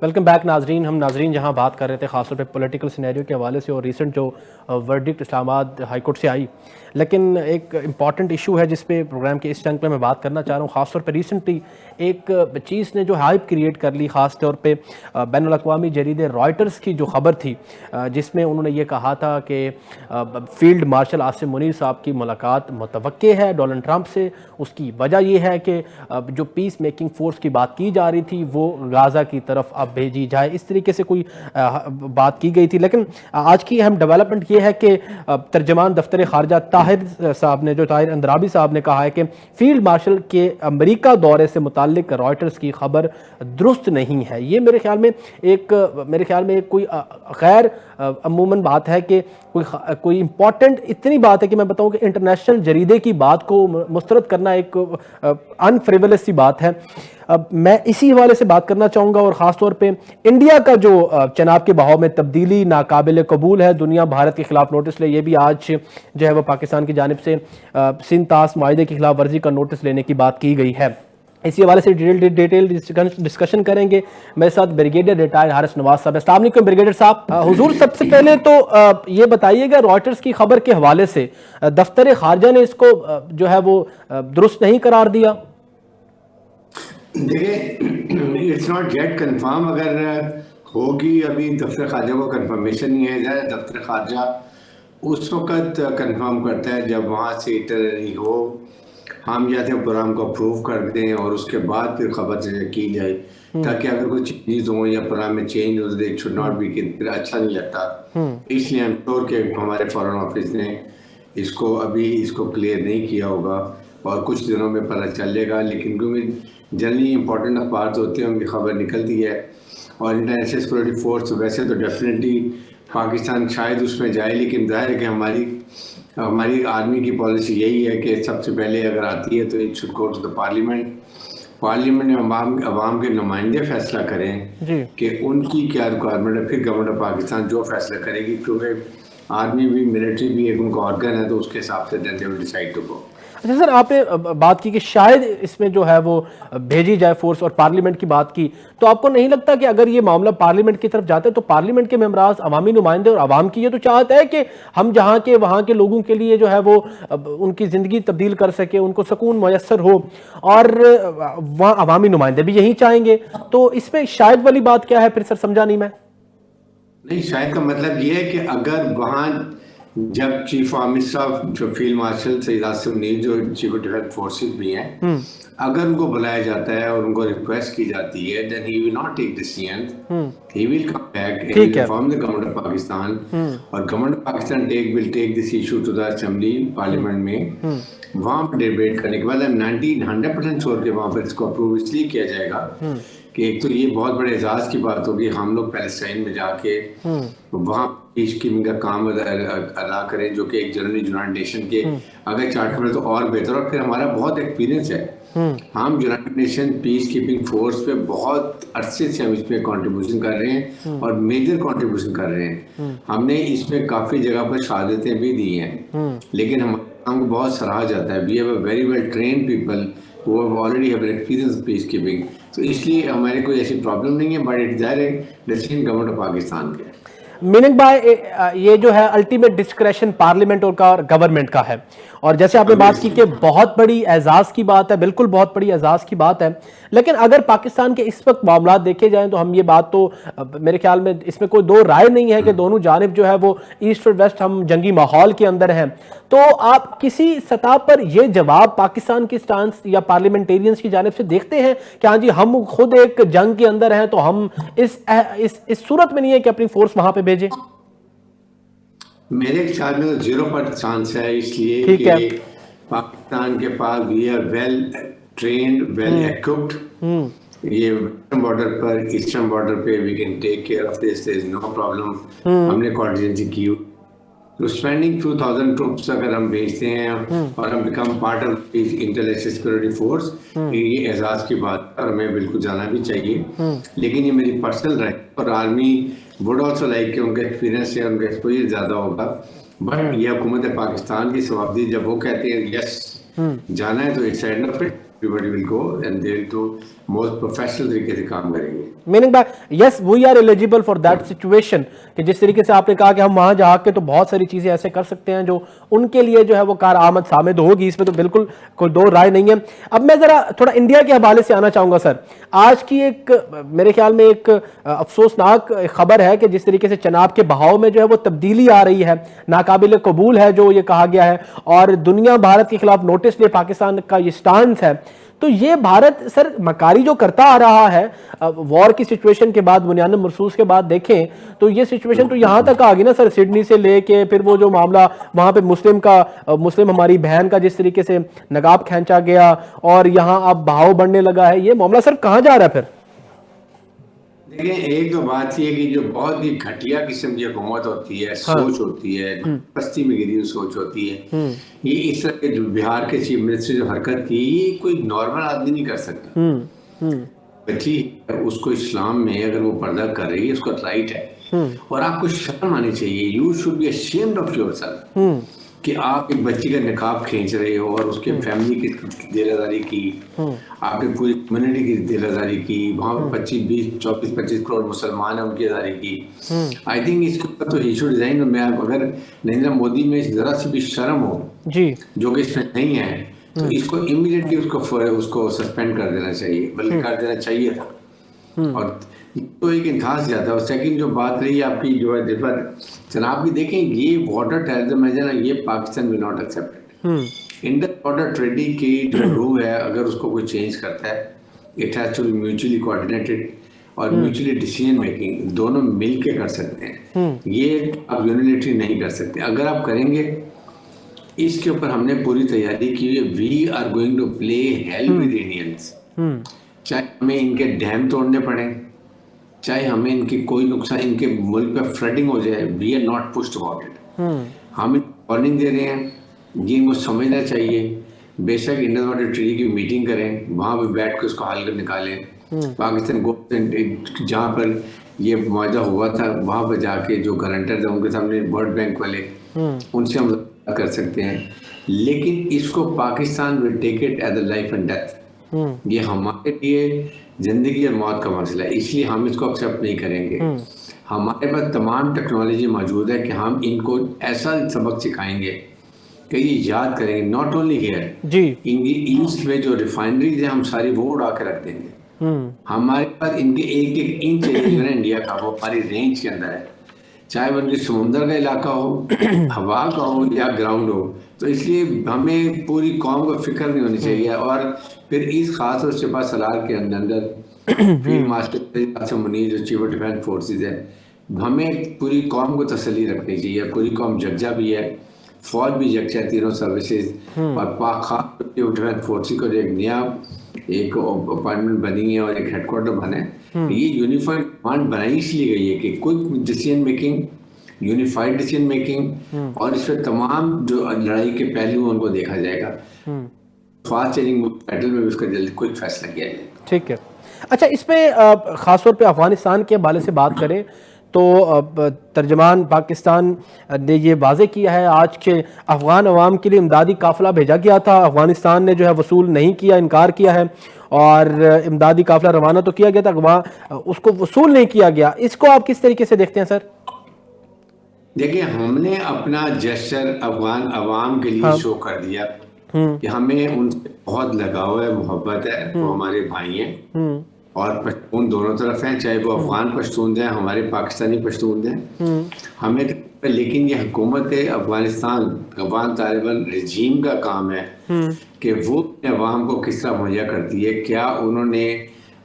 Welcome back नाजरीन। हम नाजरीन जहां बात कर रहे थे ख़ासतौर पे पॉलिटिकल सिनेरियो के हवाले से और रिसेंट जो वर्डिक्ट इस्लामाबाद हाई कोर्ट से आई, लेकिन एक इम्पॉर्टेंट इशू है जिस पे प्रोग्राम के इस चंक में मैं बात करना चाह रहा हूँ। ख़ासतौर पे रिसेंटली एक चीज़ ने जो हाइप क्रिएट कर ली, ख़ास तौर पे बैनुल अक़वामी जरीदे रॉयटर्स की जो ख़बर थी जिसमें उन्होंने ये कहा था कि फ़ील्ड मार्शल आसिम मुनीर साहब की मुलाकात मुतवक्के है डोनाल्ड ट्रंप से। उसकी वजह यह है कि जो पीस मेकिंग फ़ोर्स की बात की जा रही थी वो गाज़ा की तरफ अब भेजी जाए, इस तरीके से कोई बात की गई थी। लेकिन आज की अहम डेवलपमेंट ये है कि तर्जमान दफ्तर ख़ारजा ताहिर साहब ने, जो ताहिर अंद्राबी साहब ने कहा है कि फ़ील्ड मार्शल के अमेरिका दौरे से मुताल्लिक रॉयटर्स की खबर दुरुस्त नहीं है। ये मेरे ख्याल में एक कोई गैर अमूमन बात है कि कोई इंपॉर्टेंट इतनी बात है कि मैं बताऊं कि इंटरनेशनल जरीदे की बात को मुस्तरद करना एक अनफ्रिवलस सी बात है। अब मैं इसी हवाले से बात करना चाहूँगा और ख़ास तौर पे इंडिया का जो चनाब के बहाव में तब्दीली नाकाबिल कबूल है। दुनिया भारत के खिलाफ नोटिस ले, ये भी आज जो है वो पाकिस्तान की जानिब से सिंध तास माहिदे की खिलाफ वर्जी का नोटिस लेने की बात की गई है। इसी हवाले से डिटेल डिस्कशन करेंगे। मेरे साथ ब्रिगेडियर रिटायर्ड हारिस नवाज साहब। अस्सलाम वालेकुम ब्रिगेडियर साहब। हुजूर, सबसे पहले तो ये बताइएगा, रॉयटर्स की खबर के हवाले से दफ्तर खारजा ने इसको जो है वो दुरुस्त नहीं करार दिया। देखिए, इट्स नॉट येट कंफर्म। अगर होगी, अभी दफ्तर खारजा को कंफर्मेशन नहीं है। दफ्तर खारजा उस वक्त कंफर्म करता है जब वहाँ से इटररी हो, हम या तो प्रोग्राम को अप्रूव कर दें और उसके बाद फिर खबर की जाए, ताकि अगर कोई चेंजेस हो या प्रोग्राम में चेंज हो तो इट शुड नॉट बी, फिर अच्छा नहीं लगता। इसलिए हम श्योर के हमारे फॉरेन ऑफिस ने इसको क्लियर नहीं किया होगा और कुछ दिनों में पता चलेगा। लेकिन क्योंकि जनरली इंपॉर्टेंट अखबार होते हैं, उनकी खबर निकलती है और इंटरनेशनल सिक्योरिटी फोर्स वैसे तो डेफिनेटली पाकिस्तान शायद उसमें जाए, लेकिन जाहिर है कि हमारी आर्मी की पॉलिसी यही है कि सबसे पहले अगर आती है तो it should go to the parliament में अवाम के नुमाइंदे फैसला करें कि उनकी क्या रिक्वायरमेंट है, फिर गवर्नमेंट ऑफ पाकिस्तान जो फैसला करेगी, क्योंकि आर्मी भी मिलिट्री भी एक उनका ऑर्गन है, तो उसके हिसाब से then they will decide to go. अच्छा सर, आपने बात की कि शायद इसमें जो है वो भेजी जाए फोर्स और पार्लियामेंट की बात की, तो आपको नहीं लगता कि अगर ये मामला पार्लियामेंट की तरफ जाता है तो पार्लियामेंट के मेंबरास, अवामी नुमाइंदे और अवाम की ये तो चाहत है कि हम जहाँ के वहाँ के लोगों के लिए जो है वो उनकी ज़िंदगी तब्दील कर सके, उनको सुकून मैसर हो, और वहाँ अवामी नुमाइंदे भी यही चाहेंगे। तो इसमें शायद वाली बात क्या है फिर सर, समझा नहीं मैं। नहीं, शायद का मतलब ये है कि अगर वहाँ जब चीफ आर्मी स्टाफ, जो फील्ड मार्शल सईद आसिम मुनीर, जो चीफ ऑफ डिफेंस फोर्सेस भी हैं, अगर उनको बुलाया जाता है और उनको रिक्वेस्ट की जाती है, then he will not take decision, he will come back, he will inform the government of Pakistan, और government of Pakistan will take this issue to the assembly, parliament में, वहाँ पर डिबेट करने के बाद 100% श्योर के वहाँ पर इसको अप्रूव इसलिए किया जाएगा कि एक तो ये बहुत बड़े एजाज की बात होगी, हम लोग पैलेस्टाइन में जाके वहाँ पीस कीपिंग का काम अदा करें, जो कि एक जनरल यूनाइटेड नेशन के अगर चार्टर में तो और बेहतर। और फिर हमारा बहुत एक्सपीरियंस है, हम United nation peace keeping force पे बहुत अरसे से हम इसमें कंट्रीब्यूशन कर रहे हैं और मेजर कंट्रीब्यूशन कर रहे हैं। हमने इसमें काफ़ी जगह पर शहादतें भी दी हैं, लेकिन हमारे काम को बहुत सराहा जाता है। We have a very well trained people who already have experience peacekeeping, तो इसलिए हमारे कोई ऐसी प्रॉब्लम नहीं है, but it's direct decision government of Pakistan के। मीनिंग बाय ये जो है अल्टीमेट डिस्क्रेशन पार्लियामेंट और गवर्नमेंट का है। और जैसे आपने बात की कि बहुत बड़ी एजाज की बात है, बिल्कुल बहुत बड़ी एजाज की बात है, लेकिन अगर पाकिस्तान के इस वक्त मामला देखे जाएं तो हम ये बात तो मेरे ख्याल में इसमें कोई दो राय नहीं है कि दोनों जानिब जो है वो ईस्ट और वेस्ट हम जंगी माहौल के अंदर हैं। तो आप किसी सतह पर ये जवाब पाकिस्तान की स्टांस या पार्लियामेंटेरियंस की जानिब से देखते हैं कि हाँ जी, हम खुद एक जंग के अंदर हैं, तो हम इस सूरत में नहीं है कि अपनी फोर्स वहां पे भेजें? मेरे ख्याल में 0% चांस है, इसलिए कि पाकिस्तान के पास we are well trained, well equipped. ये वेस्टर्न बॉर्डर पर, ईस्टर्न बॉर्डर पे we can take care of this, there is no problem. हमने कॉन्टिजेंसी की, तो स्पेंडिंग 2000 ट्रूप्स अगर हम भेजते हैं और हम become part of international security force, ये एजाज की बात और हमें बिल्कुल जाना भी चाहिए। लेकिन ये मेरी पर्सनल राय, और आर्मी वुड ऑल्सो लाइक कि उनका एक्सपीरियंस या उनका एक्सपोजर ज़्यादा होगा। बट ये हुकूमत पाकिस्तान की सवाबदी, जब वो कहते हैं यस जाना है, तो it's end of it, everybody will go and they will do most professional तरीके से काम करेंगे। Meaning by yes we are eligible for that situation, कि जिस तरीके से आपने कहा कि हम वहां जा के तो बहुत सारी चीजें ऐसे कर सकते हैं जो उनके लिए जो है वो कार आमद सामिद होगी, इसमें तो बिल्कुल कोई दो राय नहीं है। अब मैं जरा थोड़ा इंडिया के हवाले से आना चाहूंगा सर। आज की एक मेरे ख्याल में एक अफसोसनाक खबर है कि जिस तरीके से चनाब के बहाव में जो है वो तब्दीली आ रही है, नाकाबिल कबूल है जो ये कहा गया है, और दुनिया भारत के खिलाफ नोटिस ले पाकिस्तान का ये स्टांस है। तो ये भारत सर मकारी जो करता आ रहा है वॉर की सिचुएशन के बाद, बुनियाद महसूस के बाद देखें तो ये सिचुएशन तो यहां तक आ गई ना सर, सिडनी से लेके फिर वो जो मामला वहां पे मुस्लिम हमारी बहन का जिस तरीके से नकाब खींचा गया, और यहां अब बहाव बढ़ने लगा है। ये मामला सर कहां जा रहा है फिर? देखिए, एक तो बात यह कि जो बहुत ही घटिया किस्म की हुकूमत होती है, सोच होती है, बस्ती में गिरी हुई सोच होती है, ये इस तरह के जो बिहार के चीफ मिनिस्टर जो हरकत की, ये कोई नॉर्मल आदमी नहीं कर सकता। बच्ची उसको इस्लाम में अगर वो पर्दा कर रही है, उसका राइट है, और आपको शर्म आनी चाहिए। You should be ashamed of yourself कि आप एक बच्ची का निकाब खींच रहे हो और उसके फैमिली की दिलादारी की, आपने पूरी कम्युनिटी की दिलादारी की, वहाँ पे 25 करोड़ मुसलमान हैं, उनकी आजादी की। आई थिंक इसको तो ही शुड रिजाइन। मैं अगर नरेंद्र मोदी में जरा सी भी शर्म हो जी, जो कि इसमें नहीं है, तो इसको इमीडिएटली उसको सस्पेंड कर देना चाहिए, बल्कि कर देना चाहिए था। और तो एक इंतहास ज्यादा। और सेकंड जो बात रही आपकी जो है जिस पर जनाब भी देखें, ये वाटर टेररिज्म है ना, ये Pakistan will not accept. Indus water treaty की जो रूल है, अगर उसको कोई चेंज करता है, it has to be mutually coordinated और म्यूचुअली डिसीजन मेकिंग दोनों मिल के कर सकते हैं। ये आप यूनिलेटरी नहीं कर सकते। अगर आप करेंगे, इसके ऊपर हमने पूरी तैयारी की है। We are going to play hell with Indians, चाहे हमें इनके डैम तोड़ने पड़े, चाहे हमें इनकी कोई नुकसान, इनके मुल्क पे फ्लडिंग हो जाए, we are not pushed about it. हम वार्निंग दे रहे हैं, ये इनको समझना चाहिए। बेशक इंडस वाटर ट्रीटी की मीटिंग करें, वहाँ पे बैठ के उसको हल कर निकालें। पाकिस्तान गवर्नमेंट जहाँ पर ये मुआहदा हुआ था, वहाँ पर जाके जो गारंटर थे उनके सामने, वर्ल्ड बैंक वाले, उनसे हम कर सकते हैं। लेकिन इसको Pakistan will take it as a life and death. ये हमारे लिए जिंदगी और मौत का मसला है, इसलिए हम इसको एक्सेप्ट नहीं करेंगे। हमारे पास तमाम टेक्नोलॉजी मौजूद है कि हम इनको ऐसा सबक सिखाएंगे कि ये याद करेंगे। नॉट ओनली हियर जी, इनकी ईस्ट में जो रिफाइनरीज है, हम सारी वो उड़ा के रख देंगे। हमारे पास इनके एक एक इंच एरिया है इंडिया का, वो हमारी रेंज के अंदर है, चाहे वो उनके समुंदर का इलाका हो, हवा का हो या ग्राउंड हो। तो इसलिए हमें पूरी कौम को फिक्र नहीं होनी चाहिए। और फिर इस खास और सिपा सलार के अंदर फील्ड मास्टर मुनीर जो चीफ ऑफ डिफेंस फोर्सेज है, हमें पूरी कौम को तसल्ली रखनी चाहिए। पूरी कौम यकजा भी है, फौज भी यकजा है, तीनों सर्विसेज, और पाक खास चीफ ऑफ डिफेंस फोर्सेज को जो एक नया एक अपॉइंटमेंट बनी है और एक हेडक्वार्टर बना है। ये यूनिफाइड कमांड बनाई इसलिए गई है कि quick decision making, unified decision making, और इसमें तमाम जो लड़ाई के पहलू उनको देखा जाएगा। फास्ट चेंजिंग बैटल में भी उसका जल्दी क्विक फैसला किया जाएगा। ठीक है। अच्छा, इस पे खासतौर पे अफगानिस्तान के हवाले से बात करें तो तर्जमान पाकिस्तान ने ये वाजे किया है आज के अफगान अवाम के लिए इमदादी काफ़िला भेजा गया था। अफगानिस्तान ने जो है वसूल नहीं किया, इनकार किया है, और इमदादी काफ़िला रवाना तो किया गया था, वहाँ उसको वसूल नहीं किया गया। इसको आप किस तरीके से देखते हैं सर? देखिए, हमने अपना जेस्चर अफगान अवाम के लिए शो कर दिया कि हमें उनसे बहुत लगाव है, मोहब्बत है, वो हमारे भाई हैं और पश्तून दोनों तरफ हैं, चाहे वो अफगान पश्तून हैं, हमारे पाकिस्तानी पश्तून हैं, हमें। लेकिन ये हुकूमत अफगानिस्तान, अफगान तालिबान रजीम का काम है कि वो अवाम को किस तरह मुहैया करती है। क्या उन्होंने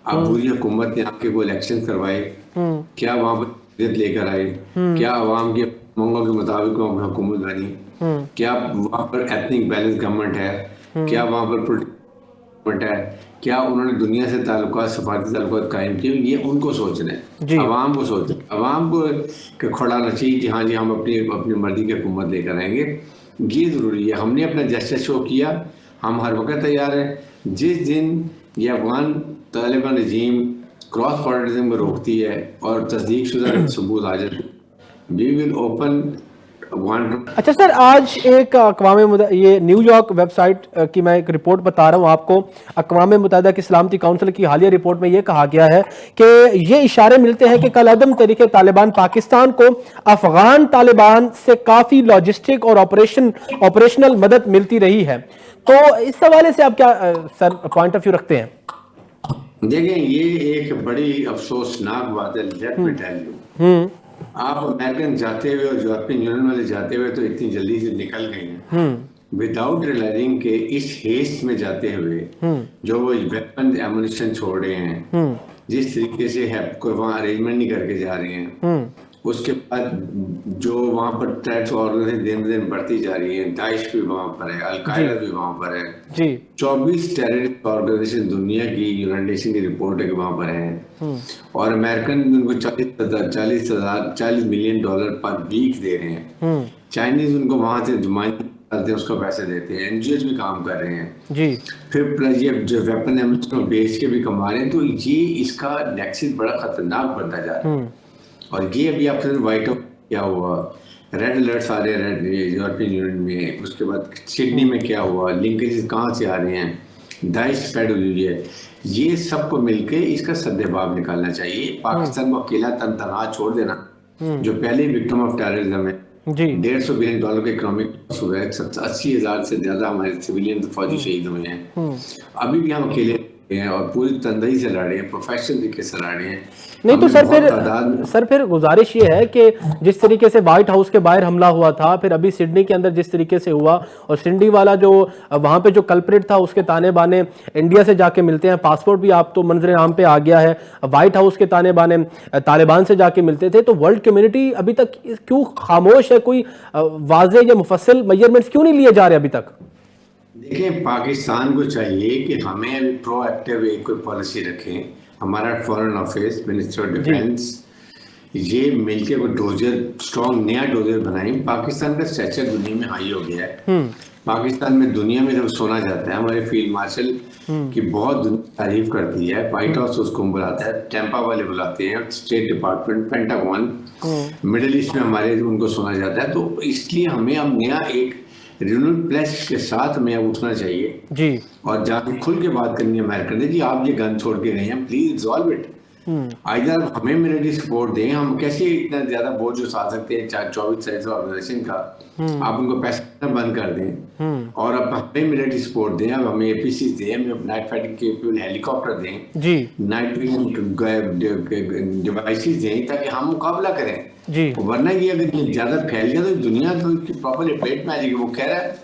अबूरी हुकूमत ने आपके को इलेक्शन करवाए, क्या वहाँ पर लेकर आए, क्या अवाम की मांगों के मुताबिक वहाँ हुकूमत बनी, क्या वहाँ पर एथनिक बैलेंस गवर्नमेंट है, क्या वहाँ पर है, क्या उन्होंने दुनिया से ताल्लुकात, सफारती ताल्लुकात कायम किए। ये उनको सोचना है, अवाम को सोचना है, अवाम को खड़ाना चाहिए कि हाँ जी हम अपनी मर्जी की हुकूमत लेकर आएंगे। ये ज़रूरी है। हमने अपना जेस्चर शो किया, हम हर वक्त तैयार हैं। जिस दिन ये अफगान तालिबान रजीम क्रॉस बॉर्डरिज्म को रोकती है और तस्दीक शुदा सबूत आ जाते, वी विल ओपन अच्छा सर, आज एक ये न्यूयॉर्क वेबसाइट की मैं एक रिपोर्ट बता रहा हूं आपको। अक़वाम मुत्तहिदा की सलामती काउंसिल की हालिया रिपोर्ट में ये कहा गया है कि ये इशारे मिलते हैं कि कलअदम तरीके तालिबान पाकिस्तान को अफगान तालिबान से काफ़ी लॉजिस्टिक और ऑपरेशनल मदद मिलती रही है। तो इस हवाले से आप क्या सर पॉइंट ऑफ व्यू रखते हैं? देखें, ये एक बड़ी अफसोसनाक बात है। लेट मी टेल यू, आप अमेरिकन जाते हुए और यूरोपियन यूनियन वाले जाते हुए तो इतनी जल्दी से निकल गए हैं विदाउट रियलाइजिंग के इस हेस्ट में जाते हुए जो वो वेपन एमुनिशन छोड़ रहे हैं, जिस तरीके से है कोई वहाँ अरेंजमेंट नहीं करके जा रहे हैं, उसके बाद जो वहाँ पर टेररिस्ट ऑर्गेनाइजेशन दिन ब दिन बढ़ती जा रही है। दाइश भी वहाँ पर है, अल-कायदा भी वहाँ पर है जी। 24 टेररिस्ट ऑर्गेनाइजेशन दुनिया की यूनाइटेड नेशन की रिपोर्ट है कि वहाँ पर हैं, और अमेरिकन उनको 40 मिलियन डॉलर पर वीक दे रहे हैं। चाइनीज उनको वहाँ से करते हैं, उसको पैसे देते हैं। एनजीओ भी काम कर रहे हैं जी। फिर प्लस ये जो वेपन एमुनिशन बेच के भी कमा रहे हैं, तो ये इसका नेक्सस बड़ा खतरनाक बनता जा रहा है। और ये अभी आपके व्हाइट हाउस क्या हुआ, रेड अलर्ट्स आ रहे हैं रेड यूरोपियन यूनियन में, उसके बाद सिडनी में क्या हुआ, लिंकेजेस कहाँ से आ रहे हैं, दाइश स्प्रेड हुई है, ये सबको मिलके इसका सद्देबाब निकालना चाहिए। पाकिस्तान को अकेला तनहा छोड़ देना, जो पहले विक्टिम ऑफ टेररिज्म है जी। $150 बिलियन के इकोनॉमिक लॉस हुआ है, 80,000 से ज्यादा हमारे सिविलियन फौजी शहीद हुए हैं। अभी भी हम अकेले हैं और पूरी तंदही से लड़ रहे हैं, प्रोफेशनल तरीके से लड़ रहे हैं। नहीं तो सर फिर गुजारिश ये है कि जिस तरीके से व्हाइट हाउस के बाहर हमला हुआ था, फिर अभी सिडनी के अंदर जिस तरीके से हुआ, और सिडनी वाला जो वहां पे जो कल्प्रिट था उसके ताने बाने इंडिया से जाके मिलते हैं, पासपोर्ट भी आप तो मंजर आम पे आ गया है, व्हाइट हाउस के ताने बाने तालिबान से जाके मिलते थे, तो वर्ल्ड कम्युनिटी अभी तक क्यों खामोश है? कोई वाज़ेह या मुफस्सिल मेजरमेंट्स क्यों नहीं लिए जा रहे अभी तक? देखिए, पाकिस्तान को चाहिए कि हमें प्रोएक्टिव एक कोई पॉलिसी रखें। हमारा foreign office, minister of defence, ये मिलके कोई डोजर स्ट्रॉन्ग नया डोजर बनाएं। पाकिस्तान का स्टेचर दुनिया में हाई हो गया है। पाकिस्तान में दुनिया में जब सुना जाता है, हमारे फील्ड मार्शल की बहुत तारीफ करती है, व्हाइट हाउस उसको बुलाता है, टेम्पा वाले बुलाते हैं, state department, pentagon, middle east में हमारे उनको सुना जाता है। तो इसलिए हमें अब नया एक रिन्यूड प्लेस के साथ हमें अब उठना चाहिए जी, और जाके खुल के बात करनी है अमेरिकन से, जी आप ये गन छोड़ के गए हैं, प्लीज रिजॉल्व इट। आइदर हमें मिलिट्री सपोर्ट दें, हम कैसे इतना ज्यादा बोझ उठा सकते हैं 24 ऑर्गेनाइजेशन का, आप उनको पैसा बंद कर दें, और अब हमें मिलिट्री सपोर्ट दें, अब हमें एपीसी दें, हमें नाइट फाइटिंग केपेबल हेलीकॉप्टर दें जी, नाइट डिवाइसेस दें, ताकि हम मुकाबला करें जी। वरना ये अगर ये ज्यादा फैल गया तो दुनिया तो इसकी प्रॉपर पेट में आ जाएगी। वो कह रहा है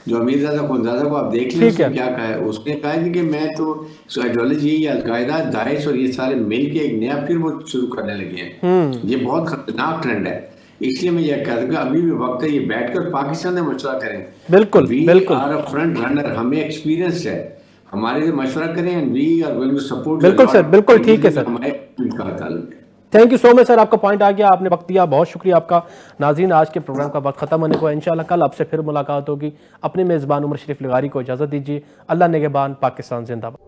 जो अमीरजादा खुंजादा को आप देख लें, उसने क्या कहा है, उसने कहा है कि मैं तो आइडियोलॉजी यही अल-कायदा, दाइश और ये सारे मिल के एक नया फिर वो शुरू करने लगे हैं। ये बहुत खतरनाक ट्रेंड है। इसलिए मैं ये कहता हूँ अभी भी वक्त है, ये बैठकर पाकिस्तान से मशवरा करें। बिल्कुल बिल्कुल, आर अ फ्रंट रनर, हमें एक्सपीरियंस है, हमारे से मशवरा करें, we are going to support. बिल्कुल सर, बिल्कुल ठीक है सर, हमारे thank you so much sir, आपका पॉइंट आ गया, आपने वक्त दिया, बहुत शुक्रिया आपका। नाज़रीन, आज के प्रोग्राम का वक्त खत्म होने को है, इंशाल्लाह कल आपसे फिर मुलाकात होगी। अपने मेज़बान उमर शरीफ लगारी को इजाज़त दीजिए। अल्लाह निगहबान, पाकिस्तान जिंदाबाद।